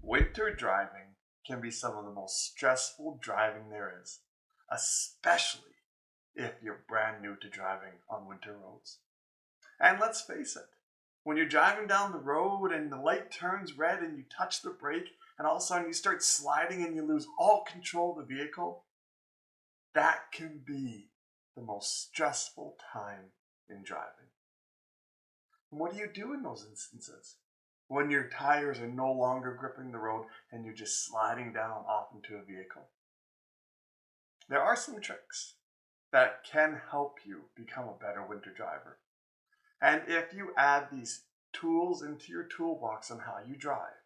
Winter driving can be some of the most stressful driving there is, especially if you're brand new to driving on winter roads. And let's face it, when you're driving down the road and the light turns red and you touch the brake and all of a sudden you start sliding and you lose all control of the vehicle, that can be the most stressful time in driving. And what do you do in those instances? When your tires are no longer gripping the road and you're just sliding down off into a vehicle. There are some tricks that can help you become a better winter driver. And if you add these tools into your toolbox on how you drive,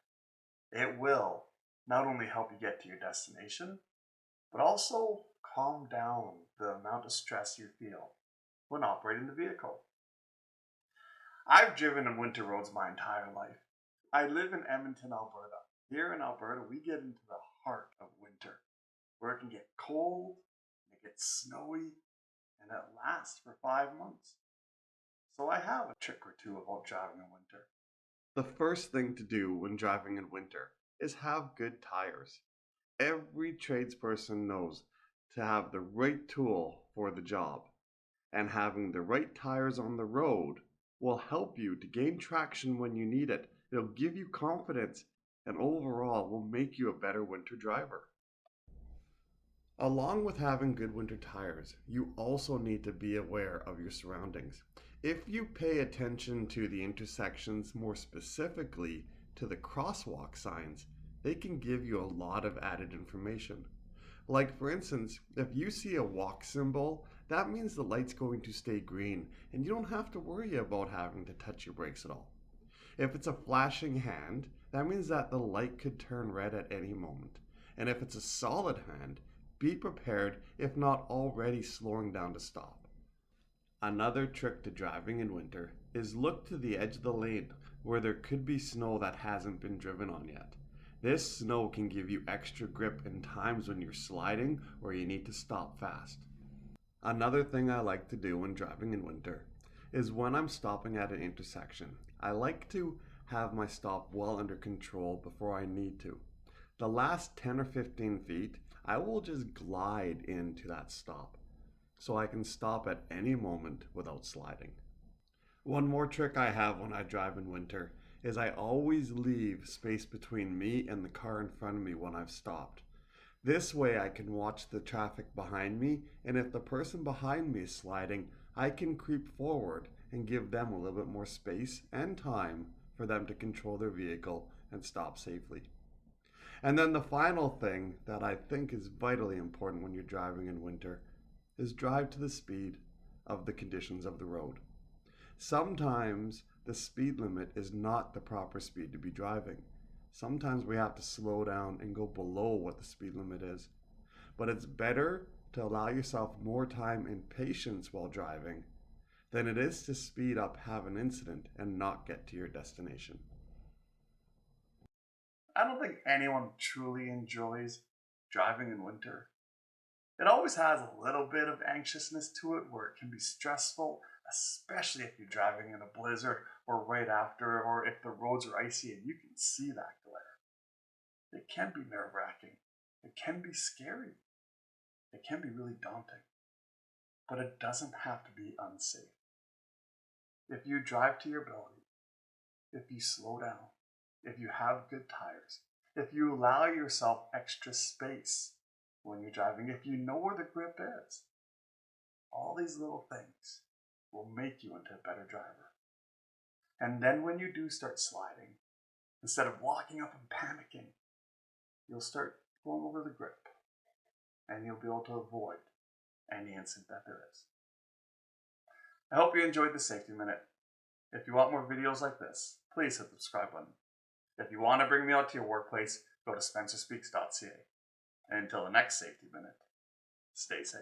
it will not only help you get to your destination, but also calm down the amount of stress you feel when operating the vehicle. I've driven on winter roads my entire life. I live in Edmonton, Alberta. Here in Alberta, we get into the heart of winter, where it can get cold, it gets snowy, and it lasts for 5 months. So I have a trick or two about driving in winter. The first thing to do when driving in winter is have good tires. Every tradesperson knows to have the right tool for the job, and having the right tires on the road will help you to gain traction when you need it. It'll give you confidence and overall will make you a better winter driver. Along with having good winter tires, you also need to be aware of your surroundings. If you pay attention to the intersections, more specifically to the crosswalk signs, they can give you a lot of added information. Like for instance, if you see a walk symbol, that means the light's going to stay green and you don't have to worry about having to touch your brakes at all. If it's a flashing hand, that means that the light could turn red at any moment. And if it's a solid hand, be prepared if not already slowing down to stop. Another trick to driving in winter is look to the edge of the lane where there could be snow that hasn't been driven on yet. This snow can give you extra grip in times when you're sliding or you need to stop fast. Another thing I like to do when driving in winter is when I'm stopping at an intersection, I like to have my stop well under control before I need to. The last 10 or 15 feet, I will just glide into that stop so I can stop at any moment without sliding. One more trick I have when I drive in winter is I always leave space between me and the car in front of me when I've stopped. This way I can watch the traffic behind me, and if the person behind me is sliding, I can creep forward and give them a little bit more space and time for them to control their vehicle and stop safely. And then the final thing that I think is vitally important when you're driving in winter is drive to the speed of the conditions of the road. Sometimes the speed limit is not the proper speed to be driving. Sometimes we have to slow down and go below what the speed limit is. But it's better to allow yourself more time and patience while driving than it is to speed up, have an incident, and not get to your destination. I don't think anyone truly enjoys driving in winter. It always has a little bit of anxiousness to it where it can be stressful, especially if you're driving in a blizzard or right after, or if the roads are icy and you can see that glare. It can be nerve-wracking. It can be scary. It can be really daunting. But it doesn't have to be unsafe. If you drive to your ability, if you slow down, if you have good tires, if you allow yourself extra space when you're driving, if you know where the grip is, all these little things will make you into a better driver. And then when you do start sliding, instead of walking up and panicking, you'll start going over the grip and you'll be able to avoid any incident that there is. I hope you enjoyed the Safety Minute. If you want more videos like this, please hit the subscribe button. If you want to bring me out to your workplace, go to spencerspeaks.ca. And until the next Safety Minute, stay safe.